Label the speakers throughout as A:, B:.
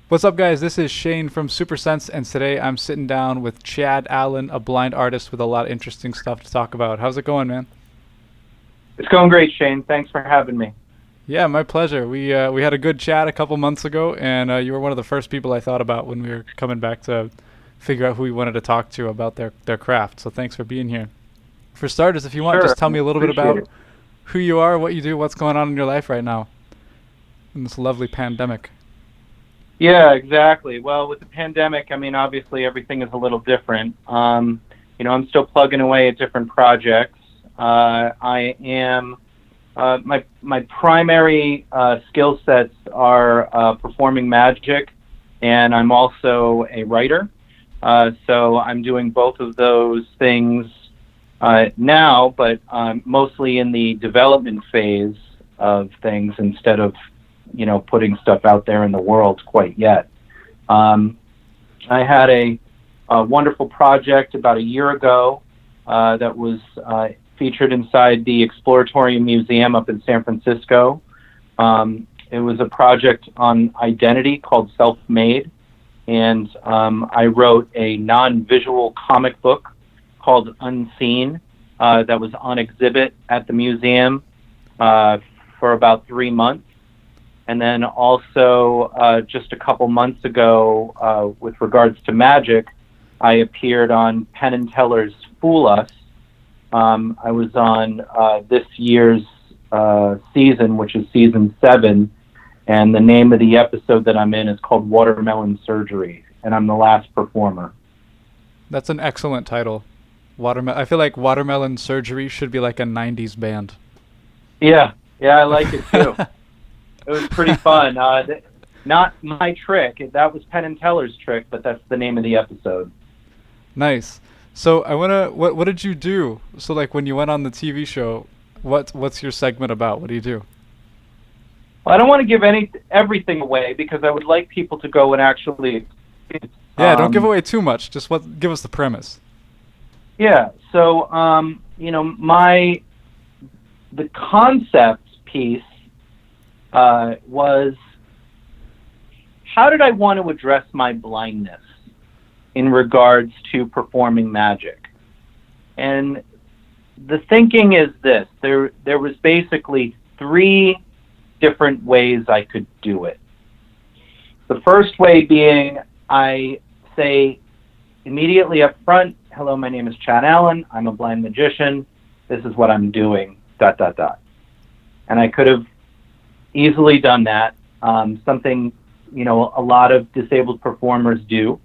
A: What's up, guys? This is Shane from Supersense, and today I'm sitting down with Chad Allan, a blind artist with a lot of interesting stuff to talk about. How's it going, man?
B: It's going great, Shane. Thanks for having me.
A: Yeah, my pleasure. We had a good chat a couple months ago, and you were one of the first people I thought about when we were coming back to figure out who we wanted to talk to about their craft. So thanks for being here. For starters, if you want,
B: Sure,
A: just tell me a little bit
B: appreciate
A: about
B: it.
A: who you are, what you do, what's going on in your life right now in this lovely pandemic.
B: Yeah, exactly. Well, with the pandemic, I mean, obviously everything is a little different. I'm still plugging away at different projects. I am my primary skill sets are performing magic, and I'm also a writer. So I'm doing both of those things now, but mostly in the development phase of things instead of putting stuff out there in the world quite yet. Um, I had a wonderful project about a year ago that was featured inside the Exploratorium Museum up in San Francisco. It was a project on identity called Self-Made, and I wrote a non-visual comic book called Unseen that was on exhibit at the museum for about 3 months. And then also, just a couple months ago, with regards to magic, I appeared on Penn and Teller's Fool Us. I was on this year's season, which is season 7, and the name of the episode that I'm in is called Watermelon Surgery, and I'm the last performer.
A: That's an excellent title. I feel like Watermelon Surgery should be like a '90s band.
B: Yeah, yeah, I like it too. It was pretty fun. Not my trick. That was Penn and Teller's trick, but that's the name of the episode.
A: Nice. So I wanna. What did you do? So like when you went on the TV show, what's your segment about? What do you do?
B: Well, I don't want to give everything away because I would like people to go and actually.
A: Yeah, don't give
B: Um,
A: away too much. Just give us the premise.
B: yeah. So my the concept piece was how did I want to address my blindness in regards to performing magic? And the thinking is this: there was basically 3 different ways I could do it. The first way being I say immediately up front, hello, my name is Chad Allan. I'm a blind magician. This is what I'm doing, dot, dot, dot. And I could have easily done that, something, a lot of disabled performers do.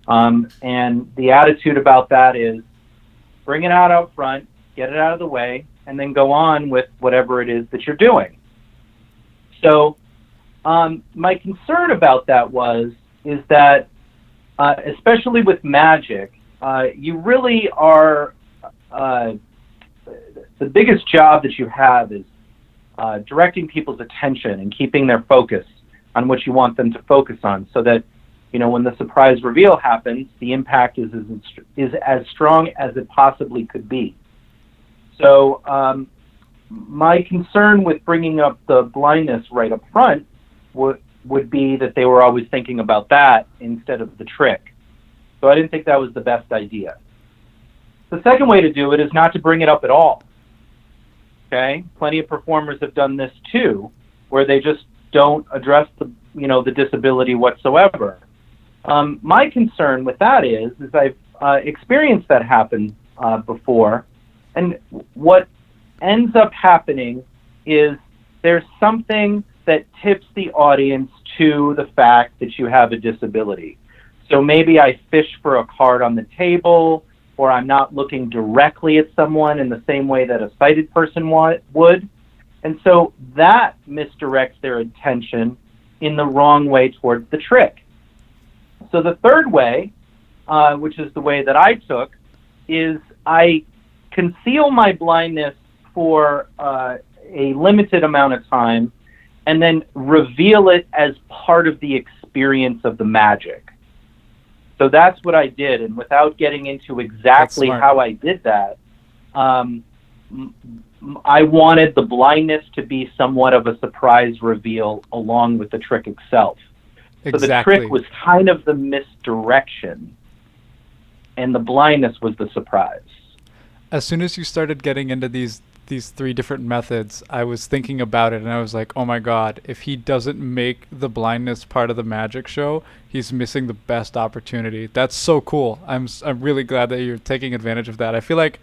B: And the attitude about that is bring it out front, get it out of the way, and then go on with whatever it is that you're doing. So my concern about that is that, especially with magic, you really are, the biggest job that you have is directing people's attention and keeping their focus on what you want them to focus on so that, when the surprise reveal happens, the impact is as strong as it possibly could be. So my concern with bringing up the blindness right up front would be that they were always thinking about that instead of the trick. So I didn't think that was the best idea. The second way to do it is not to bring it up at all. Okay? Plenty of performers have done this too, where they just don't address the disability whatsoever. My concern with that is I've experienced that happen before, and what ends up happening is there's something that tips the audience to the fact that you have a disability. So maybe I fish for a card on the table, or I'm not looking directly at someone in the same way that a sighted person would. And so that misdirects their attention in the wrong way towards the trick. So the third way, which is the way that I took, is I conceal my blindness for a limited amount of time and then reveal it as part of the experience of the magic. So that's what I did, and without getting into exactly how I did that, I wanted the blindness to be somewhat of a surprise reveal along with the trick itself. So the trick
A: Exactly.
B: was kind of the misdirection, and the blindness was the surprise.
A: As soon as you started getting into these three different methods, I was thinking about it and I was like, "Oh my god, if he doesn't make the blindness part of the magic show, he's missing the best opportunity." That's so cool. I'm really glad that you're taking advantage of that. I feel like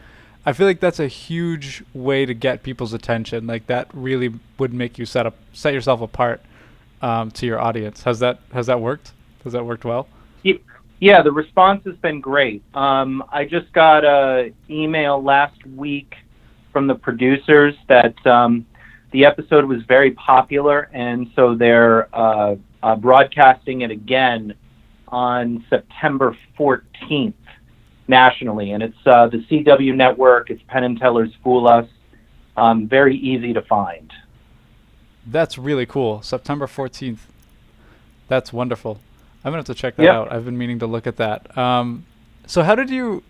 A: that's a huge way to get people's attention. Like that really would make you set yourself apart to your audience. Has that worked? Has that worked well?
B: Yeah, the response has been great. I just got a email last week from the producers that the episode was very popular, and so they're broadcasting it again on September 14th nationally, and it's the CW network. It's Penn and Teller's Fool Us. Very easy to find.
A: That's really cool. September 14th. That's wonderful. I'm gonna have to check that
B: Yep.
A: out. I've been meaning to look at that. So how did you?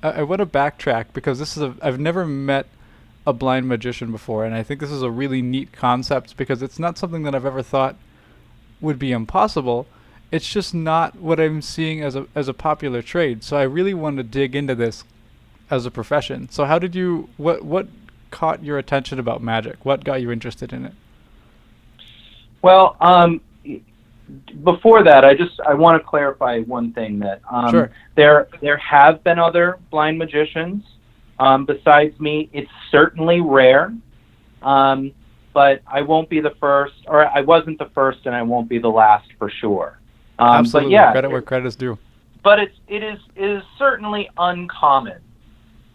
A: I want to backtrack because I've never met a blind magician before, and I think this is a really neat concept because it's not something that I've ever thought would be impossible. It's just not what I'm seeing as a popular trade. So I really want to dig into this as a profession. So how did you? What caught your attention about magic? What got you interested in it?
B: Well, before that, I want to clarify one thing that
A: Sure.
B: there have been other blind magicians besides me. It's certainly rare, but I won't be the first, or I wasn't the first, and I won't be the last for sure. But
A: Absolutely.
B: yeah,
A: Credit where credit is due.
B: but it is certainly uncommon,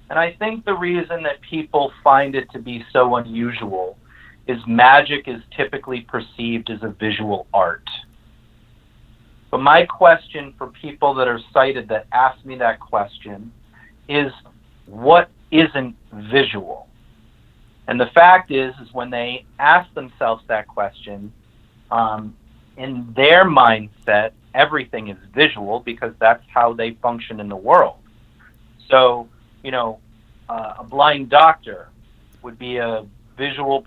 B: and I think the reason that people find it to be so unusual is magic is typically perceived as a visual art. But my question for people that are sighted that ask me that question is, what isn't visual? And the fact is when they ask themselves that question, in their mindset, everything is visual because that's how they function in the world. So, a blind doctor would be a visual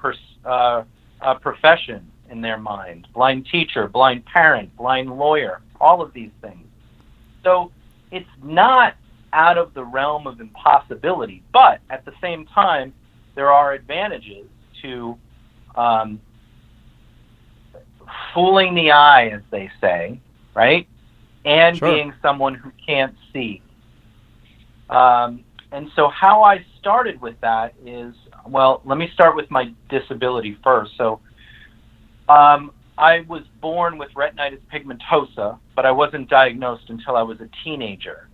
B: profession in their mind. Blind teacher, blind parent, blind lawyer, all of these things. So it's not out of the realm of impossibility, but at the same time, there are advantages to fooling the eye, as they say, right? And
A: Sure.
B: being someone who can't see. And so how I started with that is, well, let me start with my disability first. So I was born with retinitis pigmentosa, but I wasn't diagnosed until I was a teenager.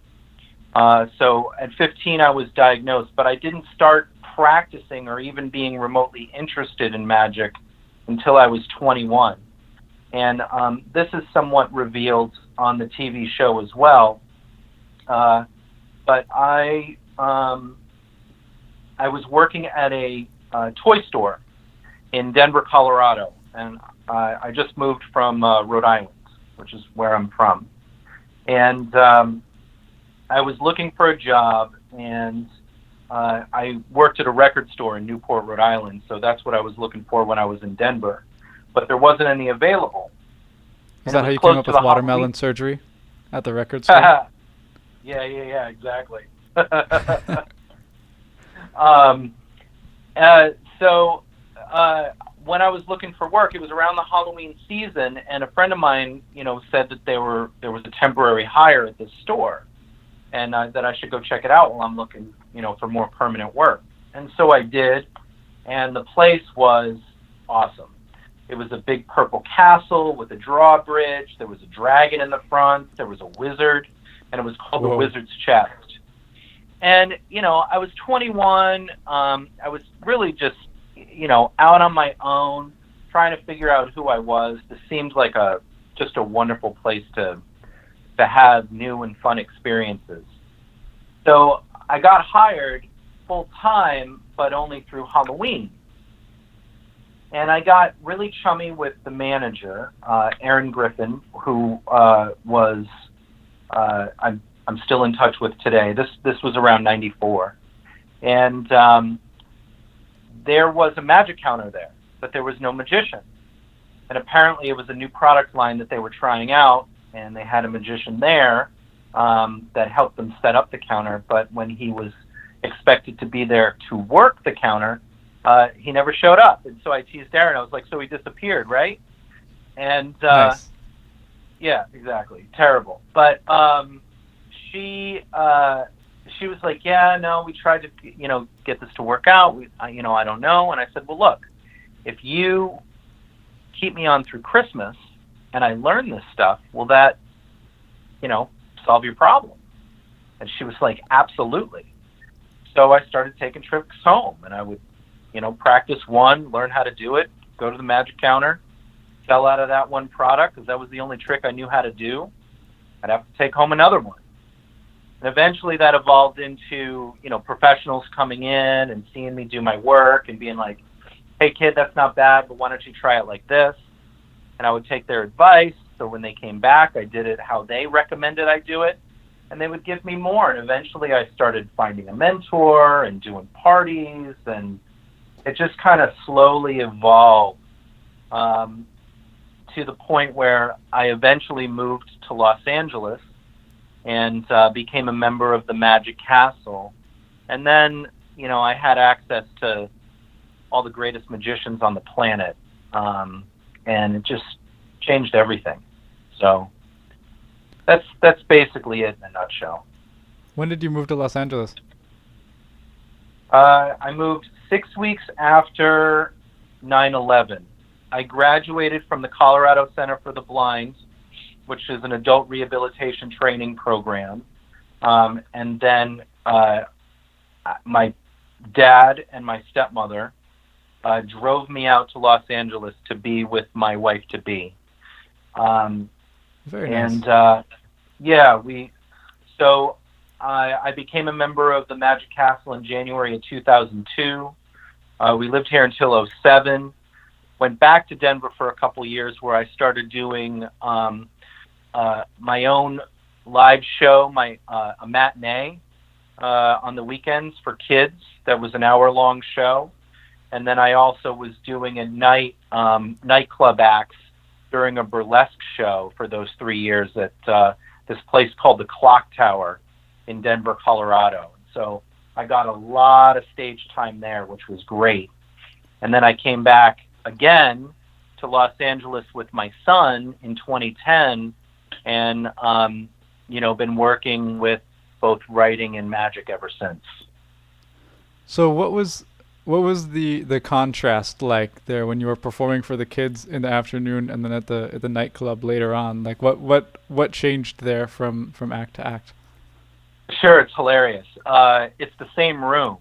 B: So at 15 I was diagnosed, but I didn't start practicing or even being remotely interested in magic until I was 21. And this is somewhat revealed on the TV show as well. But I was working at a toy store in Denver, Colorado, and I just moved from Rhode Island, which is where I'm from. And I was looking for a job, and I worked at a record store in Newport, Rhode Island, so that's what I was looking for when I was in Denver. But there wasn't any available.
A: Is
B: And it
A: that how
B: was
A: you
B: close
A: came up
B: to
A: with
B: the
A: watermelon surgery at the record store?
B: Yeah, exactly. So when I was looking for work, it was around the Halloween season, and a friend of mine, said that there was a temporary hire at this store, and that I should go check it out while I'm looking, for more permanent work. And so I did, and the place was awesome. It was a big purple castle with a drawbridge. There was a dragon in the front. There was a wizard, and it was called
A: Whoa.
B: the Wizard's Chest. And, I was 21. I was really just, out on my own, trying to figure out who I was. This seemed like just a wonderful place to have new and fun experiences. So I got hired full time, but only through Halloween. And I got really chummy with the manager, Aaron Griffin, who was I'm still in touch with today. This was around '94, and there was a magic counter there, but there was no magician. and apparently it was a new product line that they were trying out, and they had a magician there that helped them set up the counter. But when he was expected to be there to work the counter, he never showed up. And so I teased Aaron. I was like, so he disappeared, right? And
A: Nice.
B: yeah, exactly. Terrible. But she was like, yeah, no, we tried to, get this to work out. I don't know. And I said, well, look, if you keep me on through Christmas and I learn this stuff, will that, solve your problem? And she was like, absolutely. So I started taking trips home, and I would, practice one, learn how to do it, go to the magic counter, sell out of that one product because that was the only trick I knew how to do. I'd have to take home another one. And eventually that evolved into, professionals coming in and seeing me do my work and being like, hey, kid, that's not bad, but why don't you try it like this? And I would take their advice. So when they came back, I did it how they recommended I do it. And they would give me more. And eventually I started finding a mentor and doing parties. And it just kind of slowly evolved to the point where I eventually moved to Los Angeles and became a member of the Magic Castle. And then, I had access to all the greatest magicians on the planet. And it just changed everything. So that's basically it in a nutshell.
A: When did you move to Los Angeles?
B: I moved 6 weeks after 9/11. I graduated from the Colorado Center for the Blind, which is an adult rehabilitation training program. And then my dad and my stepmother drove me out to Los Angeles to be with my wife-to-be.
A: Very nice.
B: And so I became a member of the Magic Castle in January of 2002. We lived here until 2007. Went back to Denver for a couple years where I started doing my own live show, a matinee on the weekends for kids. That was an hour-long show. And then I also was doing a nightclub acts during a burlesque show for those 3 years at this place called the Clock Tower in Denver, Colorado. So I got a lot of stage time there, which was great. And then I came back again to Los Angeles with my son in 2010 and, been working with both writing and magic ever since.
A: So what was the contrast like there when you were performing for the kids in the afternoon and then at the nightclub later on? Like what changed there from act to act?
B: Sure, it's hilarious. It's the same room.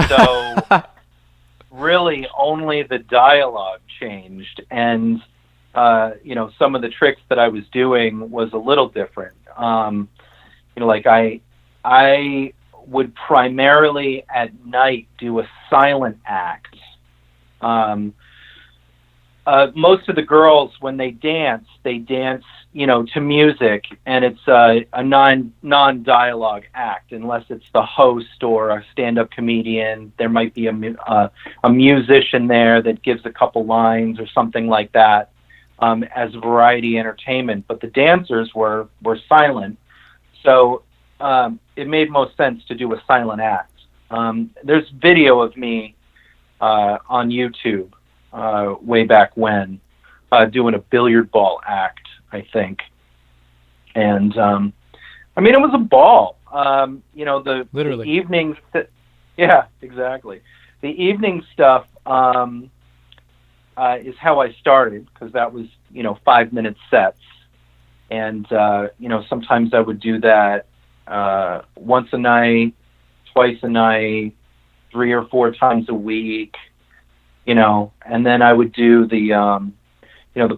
B: So really only the dialogue changed, and some of the tricks that I was doing was a little different. Like I would primarily at night do a silent act. Most of the girls, when they dance, to music, and it's a non-dialogue act, unless it's the host or a stand-up comedian. There might be a musician there that gives a couple lines or something like that as variety entertainment. But the dancers were silent, so it made most sense to do a silent act. There's video of me on YouTube way back when doing a billiard ball act, I think. And it was a ball.
A: Literally.
B: The evening, yeah, exactly. The evening stuff is how I started, because that was 5-minute sets, and sometimes I would do that once a night, twice a night, 3 or 4 times a week, and then I would do the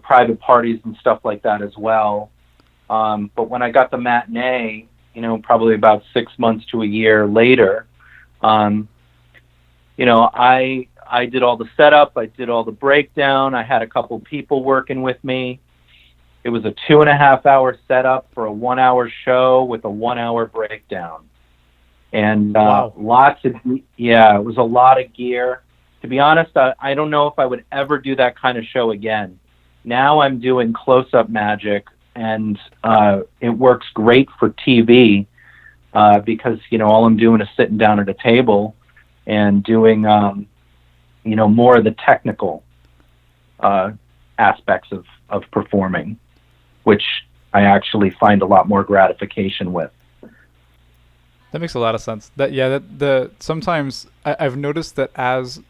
B: private parties and stuff like that as well. But when I got the matinee, probably about 6 months to a year later, I did all the setup, I did all the breakdown, I had a couple people working with me. It was a 2.5-hour setup for a 1-hour show with a 1-hour breakdown. And
A: Wow.
B: it was a lot of gear. To be honest, I don't know if I would ever do that kind of show again. Now I'm doing close-up magic, and it works great for TV because, all I'm doing is sitting down at a table and doing, more of the technical aspects of performing, which I actually find a lot more gratification with.
A: That makes a lot of sense. Sometimes I've noticed that as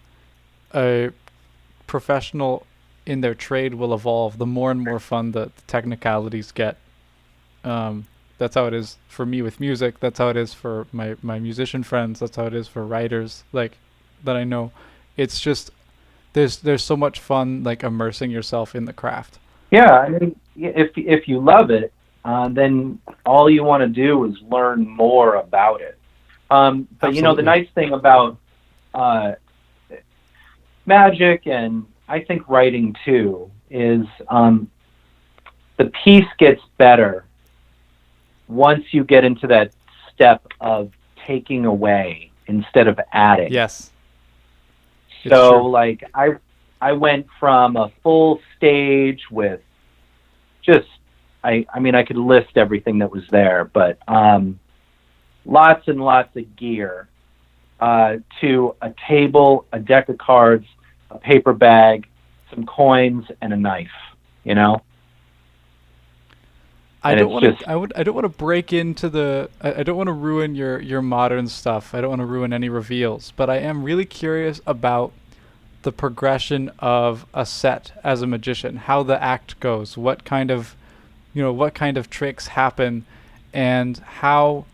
A: a professional in their trade will evolve, the more and more fun the technicalities get. That's how it is for me with music. That's how it is for my musician friends. That's how it is for writers like that I know. It's just there's so much fun like immersing yourself in the craft.
B: Yeah, I mean, if you love it, then all you want to do is learn more about it. But
A: Absolutely.
B: The nice thing about magic, and I think writing too, is the piece gets better once you get into that step of taking away instead of adding.
A: Yes.
B: So like I went from a full stage with just I mean I could list everything that was there, but lots and lots of gear to a table, a deck of cards, a paper bag, some coins, and a knife.
A: I don't want to break into I don't want to ruin your modern stuff. I don't want to ruin any reveals, but I am really curious about the progression of a set as a magician, how the act goes, what kind of tricks happen, and how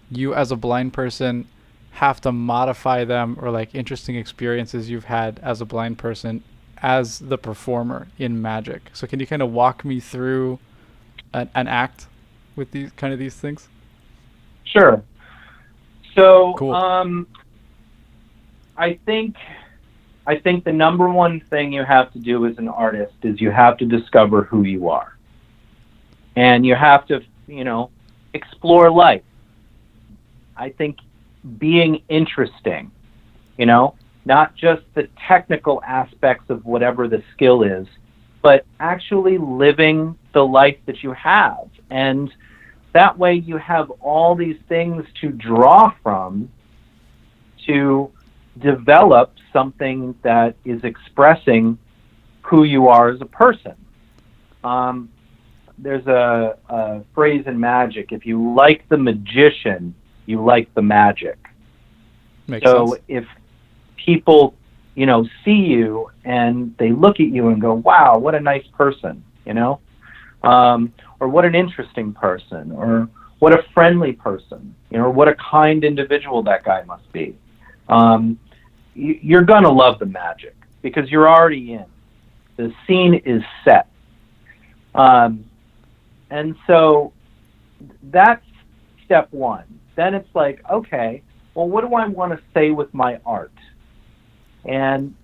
A: you as a blind person have to modify them, or like interesting experiences you've had as a blind person as the performer in magic. So can you kind of walk me through an act with these things?
B: Sure. So,
A: cool.
B: I think the number one thing you have to do as an artist is you have to discover who you are. And you have to, explore life. I think being interesting, not just the technical aspects of whatever the skill is, but actually living the life that you have. And that way you have all these things to draw from to develop something that is expressing who you are as a person. There's a phrase in magic: if you like the magician, you like the magic.
A: Makes sense.
B: If people, see you and they look at you and go, wow, what a nice person, or what an interesting person, or what a friendly person, or what a kind individual that guy must be. You're going to love the magic because you're already in. The scene is set. And so that's step one. Then it's like, okay, well, what do I want to say with my art? And,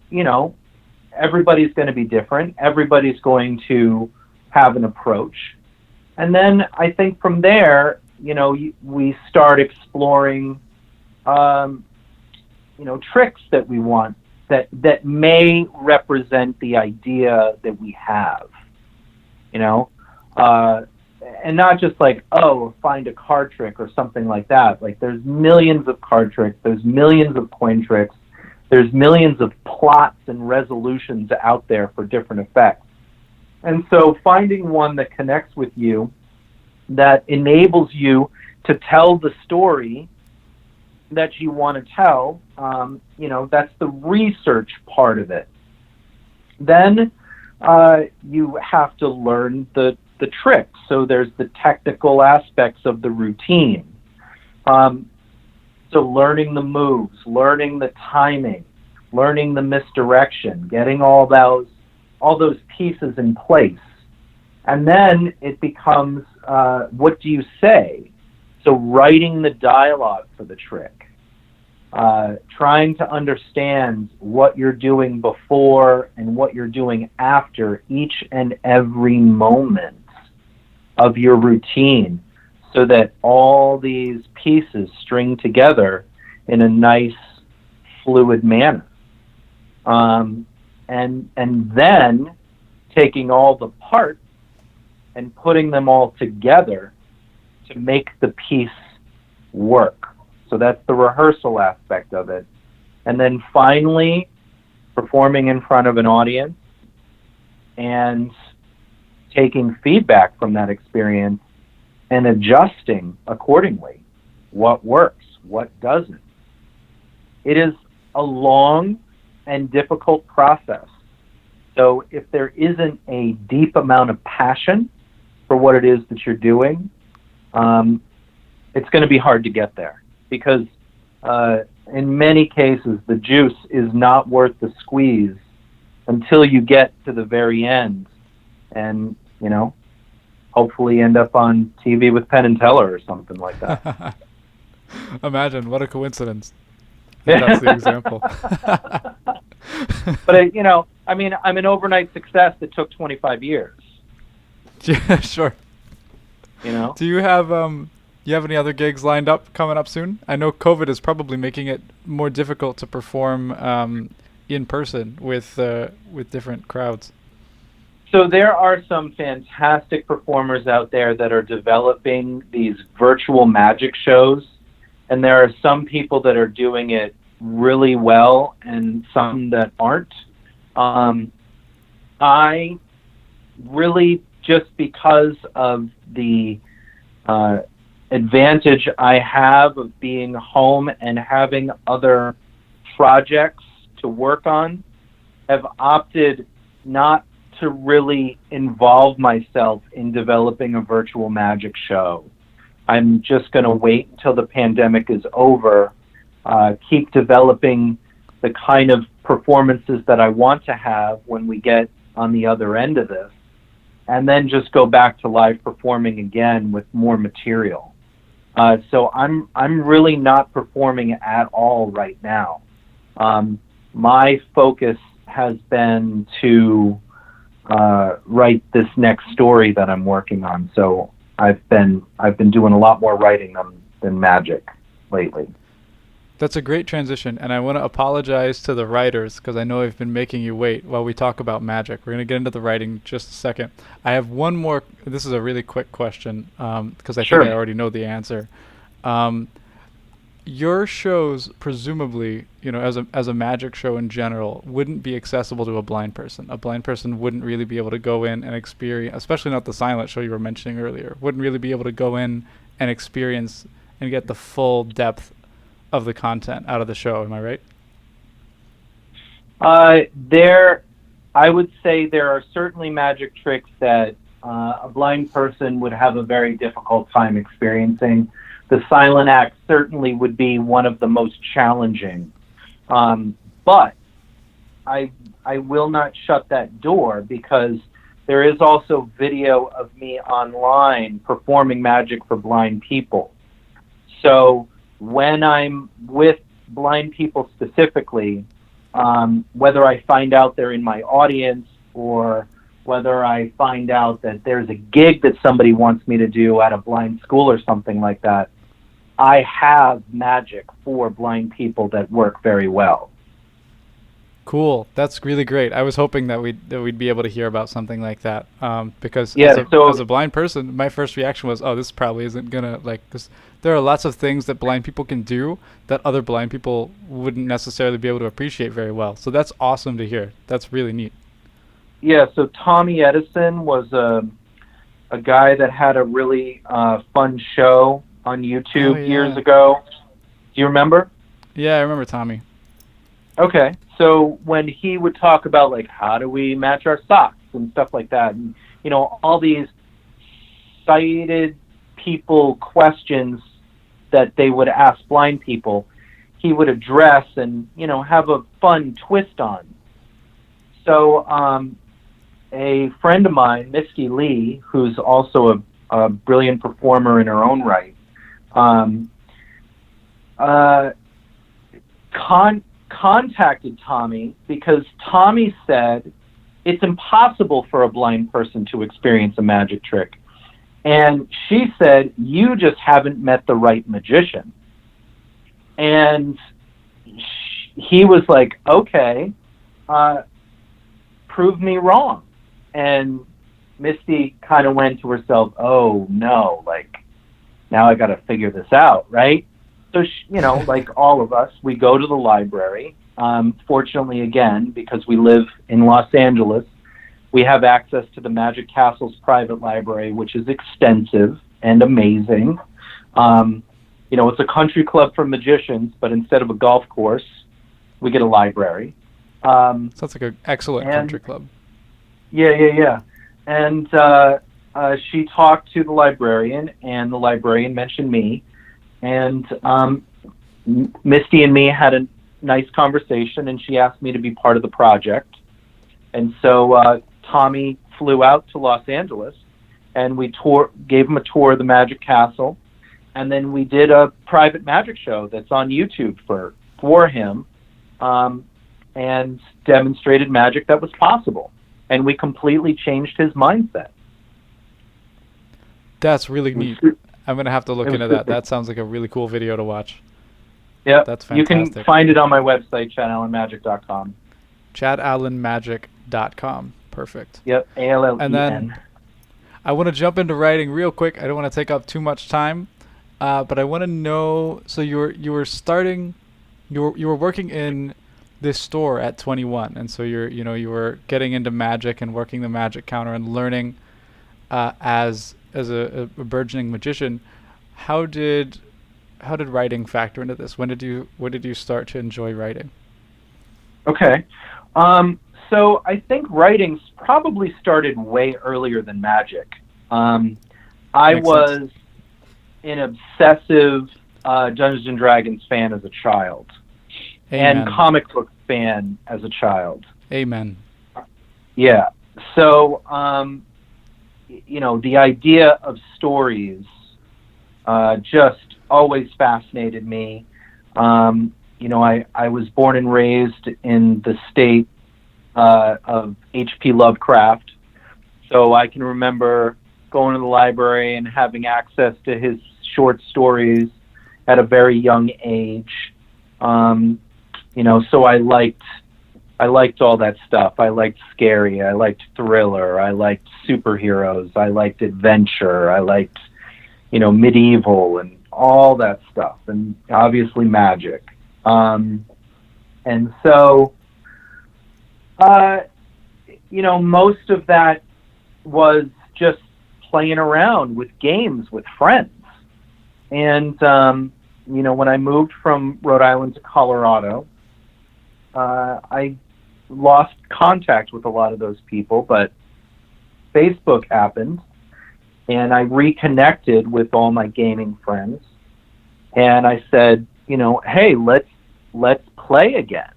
B: everybody's going to be different. Everybody's going to have an approach. And then I think from there, we start exploring, tricks that we want that may represent the idea that we have, and not just like, find a card trick or something like that. Like there's millions of card tricks, there's millions of coin tricks, there's millions of plots and resolutions out there for different effects. And so finding one that connects with you, that enables you to tell the story that you want to tell, that's the research part of it. Then you have to learn the tricks. So there's the technical aspects of the routine. So learning the moves, learning the timing, learning the misdirection, getting all those pieces in place. And then it becomes, what do you say? So writing the dialogue for the trick, trying to understand what you're doing before and what you're doing after each and every moment of your routine, so that all these pieces string together in a nice, fluid manner. and then taking all the parts and putting them all together to make the piece work. So that's the rehearsal aspect of it. And then finally, performing in front of an audience and taking feedback from that experience and adjusting accordingly. What works, what doesn't. It is a long and difficult process. So if there isn't a deep amount of passion for what it is that you're doing, it's going to be hard to get there, because in many cases the juice is not worth the squeeze until you get to the very end and, hopefully end up on TV with Penn and Teller or something like that.
A: Imagine, what a coincidence. That's the example.
B: But, I'm an overnight success that took 25 years.
A: Yeah, sure. Do you have any other gigs lined up coming up soon? I know COVID is probably making it more difficult to perform in person with different crowds.
B: So there are some fantastic performers out there that are developing these virtual magic shows, and there are some people that are doing it really well and some that aren't. I really, just because of the advantage I have of being home and having other projects to work on, have opted not to really involve myself in developing a virtual magic show. I'm just going to wait until the pandemic is over, keep developing the kind of performances that I want to have when we get on the other end of this, and then just go back to live performing again with more material. So I'm really not performing at all right now. My focus has been to write this next story that I'm working on. So I've been doing a lot more writing than magic lately.
A: That's a great transition, and I want to apologize to the writers because I know I've been making you wait while we talk about magic. We're going to get into the writing in just a second. I have one more. This is a really quick question because I
B: Sure.
A: think I already know the answer. Your shows, presumably, as a magic show in general, wouldn't be accessible to a blind person. A blind person wouldn't really be able to go in and experience, especially not the silent show you were mentioning earlier, wouldn't really be able to go in and experience and get the full depth of the content out of the show. Am I right?
B: I would say there are certainly magic tricks that a blind person would have a very difficult time experiencing. The silent act certainly would be one of the most challenging. But I will not shut that door, because there is also video of me online performing magic for blind people. So when I'm with blind people specifically, whether I find out they're in my audience or whether I find out that there's a gig that somebody wants me to do at a blind school or something like that, I have magic for blind people that work very well.
A: Cool. That's really great. I was hoping that we'd be able to hear about something like that, because
B: Yeah,
A: as a blind person, my first reaction was, oh, this probably isn't gonna, because there are lots of things that blind people can do that other blind people wouldn't necessarily be able to appreciate very well. So that's awesome to hear. That's really neat.
B: Yeah. So Tommy Edison was a guy that had a really fun show on YouTube years ago. Do you remember?
A: Yeah, I remember Tommy.
B: Okay. So when he would talk about how do we match our socks and stuff like that, and all these sighted people questions that they would ask blind people, he would address and have a fun twist on. So a friend of mine, Misty Lee, who's also a brilliant performer in her own right, contacted Tommy because Tommy said it's impossible for a blind person to experience a magic trick. And she said, you just haven't met the right magician. And he was like, okay. proved me wrong. And Misty kind of went to herself, oh no, like, now I got to figure this out, right? So, like all of us, we go to the library. Fortunately, again, because we live in Los Angeles, we have access to the Magic Castle's private library, which is extensive and amazing. It's a country club for magicians, but instead of a golf course, we get a library.
A: Sounds like an excellent country club.
B: Yeah. And she talked to the librarian, and the librarian mentioned me. And Misty and me had a nice conversation, and she asked me to be part of the project. And so Tommy flew out to Los Angeles, and we gave him a tour of the Magic Castle, and then we did a private magic show that's on YouTube for him, and demonstrated magic that was possible. And we completely changed his mindset.
A: That's really neat. I'm going to have to look into that. That sounds like a really cool video to watch.
B: Yeah,
A: that's fantastic.
B: You can find it on my website, chadallanmagic.com.
A: chadallanmagic.com. Perfect.
B: Yep, ALLEN.
A: And then I want to jump into writing real quick. I don't want to take up too much time, but I want to know. So you were working in this store at 21, and so you were getting into magic and working the magic counter and learning as a burgeoning magician. How did writing factor into this? When did you start to enjoy writing?
B: Okay. So I think writing probably started way earlier than magic. I was an obsessive Dungeons and Dragons fan as a child.
A: Amen.
B: And comic book fan as a child.
A: Amen.
B: Yeah. So, the idea of stories just always fascinated me. I was born and raised in the state of H.P. Lovecraft, so I can remember going to the library and having access to his short stories at a very young age. So I liked all that stuff. I liked scary. I liked thriller. I liked superheroes. I liked adventure. I liked, medieval and all that stuff, and obviously magic. And so, most of that was just playing around with games with friends. And, when I moved from Rhode Island to Colorado, I lost contact with a lot of those people, but Facebook happened, and I reconnected with all my gaming friends, and I said, hey, let's play again.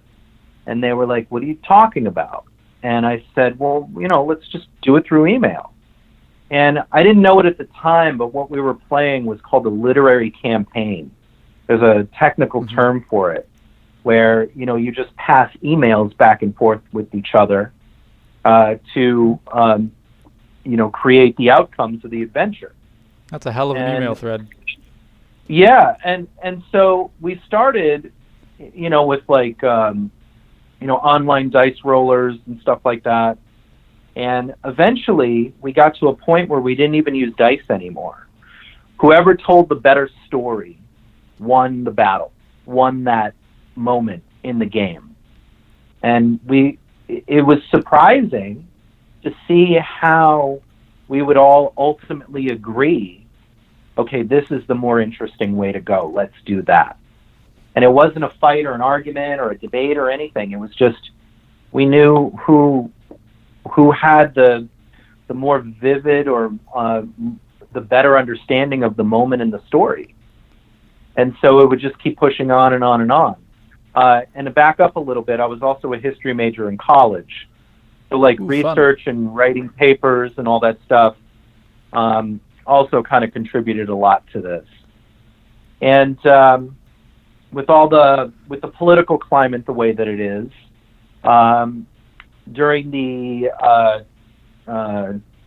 B: And they were like, what are you talking about? And I said, well, let's just do it through email. And I didn't know it at the time, but what we were playing was called a literary campaign. There's a technical term for it, where you just pass emails back and forth with each other to create the outcomes of the adventure.
A: That's a hell of an email thread.
B: Yeah, and so we started, with like online dice rollers and stuff like that, and eventually we got to a point where we didn't even use dice anymore. Whoever told the better story won the battle, won that moment in the game. And it was surprising to see how we would all ultimately agree, okay, this is the more interesting way to go, let's do that. And it wasn't a fight or an argument or a debate or anything. It was just, we knew who had the more vivid or the better understanding of the moment in the story. And so it would just keep pushing on and on and on. And to back up a little bit, I was also a history major in college. So research
A: fun.
B: And writing papers and all that stuff also kind of contributed a lot to this. And with the political climate the way that it is, during the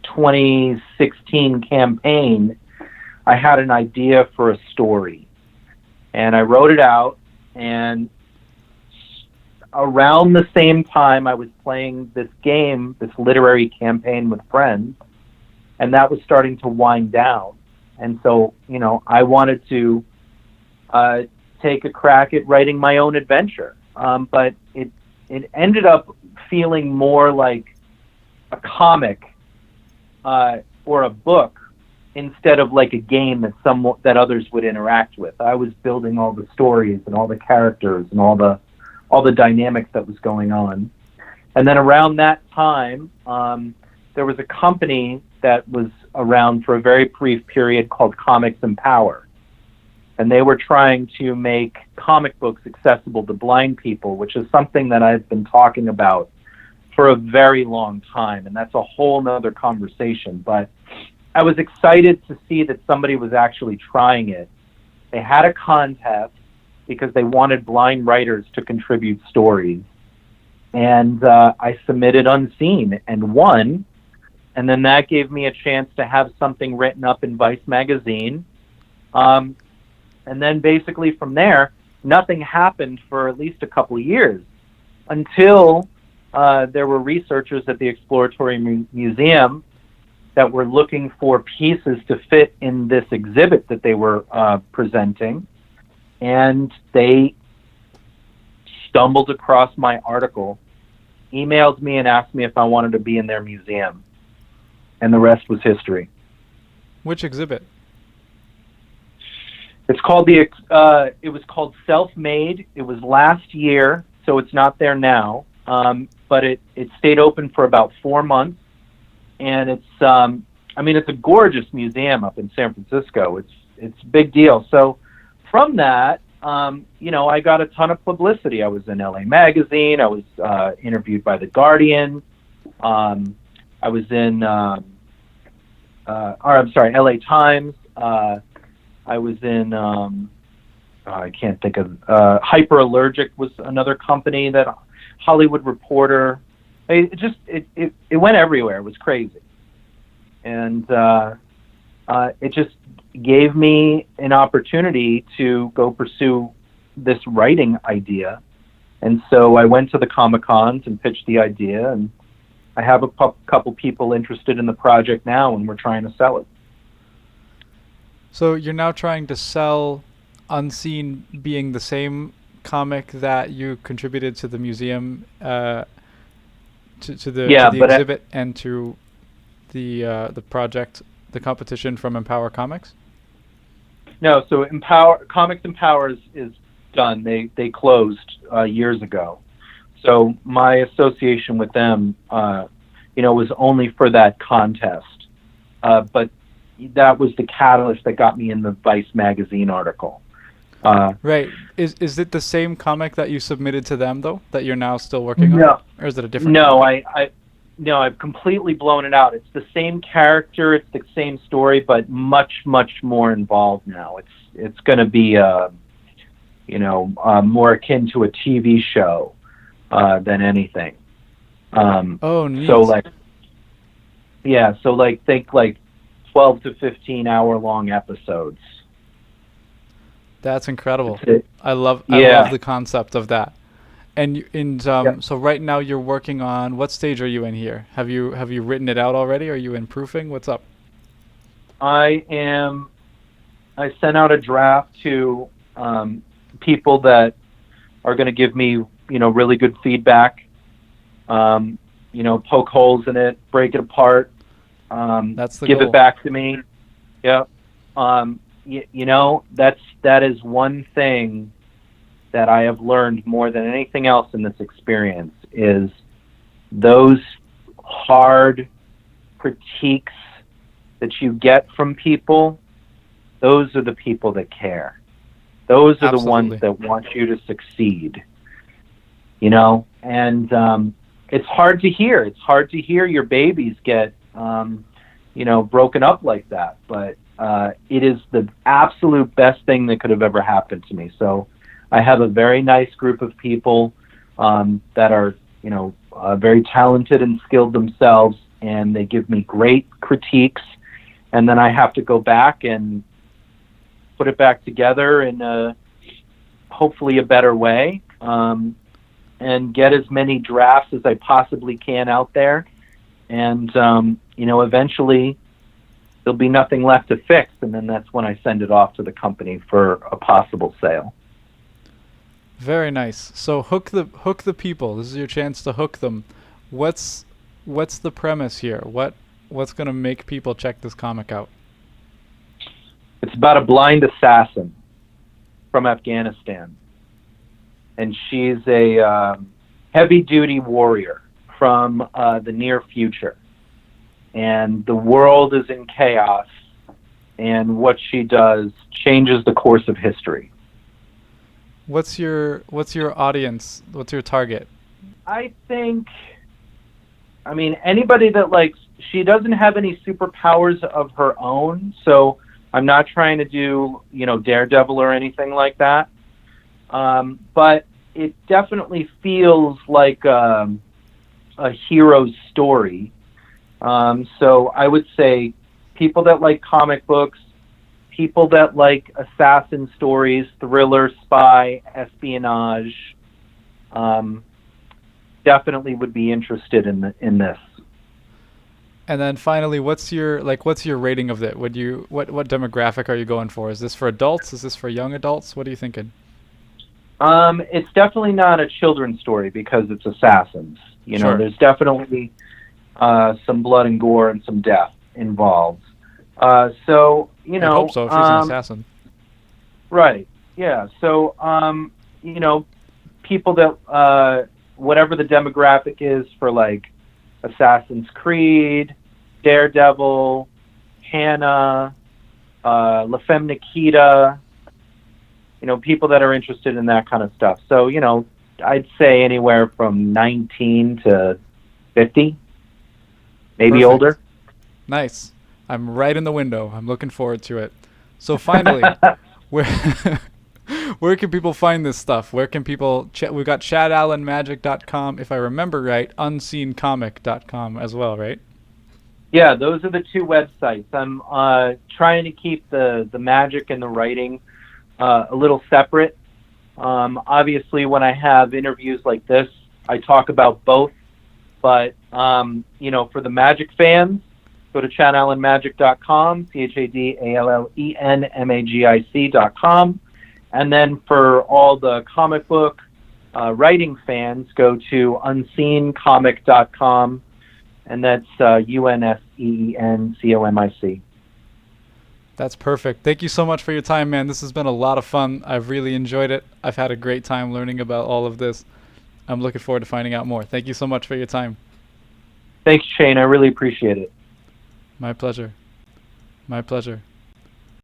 B: 2016 campaign, I had an idea for a story. And I wrote it out, and around the same time I was playing this game, this literary campaign with friends, and that was starting to wind down. And so, I wanted to take a crack at writing my own adventure. But it ended up feeling more like a comic or a book instead of like a game that others would interact with. I was building all the stories and all the characters and all the dynamics that was going on. And then around that time, there was a company that was around for a very brief period called Comics and Power. And they were trying to make comic books accessible to blind people, which is something that I've been talking about for a very long time. And that's a whole nother conversation. But I was excited to see that somebody was actually trying it. They had a contest because they wanted blind writers to contribute stories. And I submitted Unseen and won. And then that gave me a chance to have something written up in Vice magazine. And then basically from there, nothing happened for at least a couple of years until there were researchers at the Exploratory Museum that were looking for pieces to fit in this exhibit that they were presenting. And they stumbled across my article, emailed me and asked me if I wanted to be in their museum. And the rest was history.
A: Which exhibit?
B: It's called it was called Self-Made. It was last year, so it's not there now. But it stayed open for about 4 months. And it's it's a gorgeous museum up in San Francisco. It's a big deal. So from that, I got a ton of publicity. I was in LA Magazine. I was interviewed by The Guardian. I was in, LA Times. I was in, I can't think of, Hyperallergic was another company, that Hollywood Reporter. It went everywhere. It was crazy. And it just gave me an opportunity to go pursue this writing idea. And so I went to the Comic-Cons and pitched the idea, and I have a couple people interested in the project now, and we're trying to sell it.
A: So you're now trying to sell Unseen, being the same comic that you contributed to the museum, to the exhibit, and to the project, the competition from Empower Comics?
B: No, so Comics Empower is done. They closed years ago. So my association with them, was only for that contest. But that was the catalyst that got me in the Vice magazine article.
A: Right. Is it the same comic that you submitted to them, though, that you're now still working on? Or is it a different comic?
B: I've completely blown it out. It's the same character, it's the same story, but much, much more involved now. It's going to be, more akin to a TV show than anything.
A: Neat.
B: Think 12 to 15 hour long episodes.
A: That's incredible. I love the concept of that. And so right now you're working on, what stage are you in here? Have you written it out already? Are you in proofing? What's up?
B: I sent out a draft to people that are going to give me, really good feedback. Poke holes in it, break it apart.
A: That's the
B: give
A: goal.
B: It back to me. Yeah. That is one thing that I have learned more than anything else in this experience, is those hard critiques that you get from people. Those are the people that care. Those are
A: Absolutely.
B: the ones that want you to succeed. And it's hard to hear. It's hard to hear your babies get, broken up like that. But it is the absolute best thing that could have ever happened to me. So I have a very nice group of people that are, very talented and skilled themselves, and they give me great critiques. And then I have to go back and put it back together in hopefully a better way. And and get as many drafts as I possibly can out there. And, eventually there'll be nothing left to fix. And then that's when I send it off to the company for a possible sale.
A: Very nice. So hook the people. This is your chance to hook them. What's the premise here? What's going to make people check this comic out?
B: It's about a blind assassin from Afghanistan. And she's a heavy-duty warrior from the near future. And the world is in chaos, and what she does changes the course of history.
A: What's your audience? What's your target?
B: I think, anybody that likes, she doesn't have any superpowers of her own, so I'm not trying to do, Daredevil or anything like that. But it definitely feels like a hero's story. So I would say people that like comic books, people that like assassin stories, thriller, spy, espionage, definitely would be interested in this.
A: And then finally, what's your rating of it? What demographic are you going for? Is this for adults? Is this for young adults? What are you thinking?
B: It's definitely not a children's story because it's assassins.
A: Sure.
B: There's definitely some blood and gore and some death involved. So,
A: I hope so if she's an assassin.
B: Right. Yeah. So, people that, whatever the demographic is for like Assassin's Creed, Daredevil, Hannah, La Femme Nikita, people that are interested in that kind of stuff. So, I'd say anywhere from 19 to 50, maybe
A: Perfect.
B: Older.
A: Nice. I'm right in the window. I'm looking forward to it. So finally, where can people find this stuff? Where can people we've got ChadAllanMagic.com, if I remember right, unseencomic.com as well, right?
B: Yeah, those are the two websites. I'm trying to keep the magic and the writing a little separate. Obviously, when I have interviews like this, I talk about both. But, for the magic fans, go to ChadAllanMagic.com, ChadAllenMagic.com. And then for all the comic book writing fans, go to unseencomic.com, and that's UNSEENCOMIC.
A: That's perfect. Thank you so much for your time, man. This has been a lot of fun. I've really enjoyed it. I've had a great time learning about all of this. I'm looking forward to finding out more. Thank you so much for your time.
B: Thanks, Shane. I really appreciate it.
A: My pleasure. My pleasure.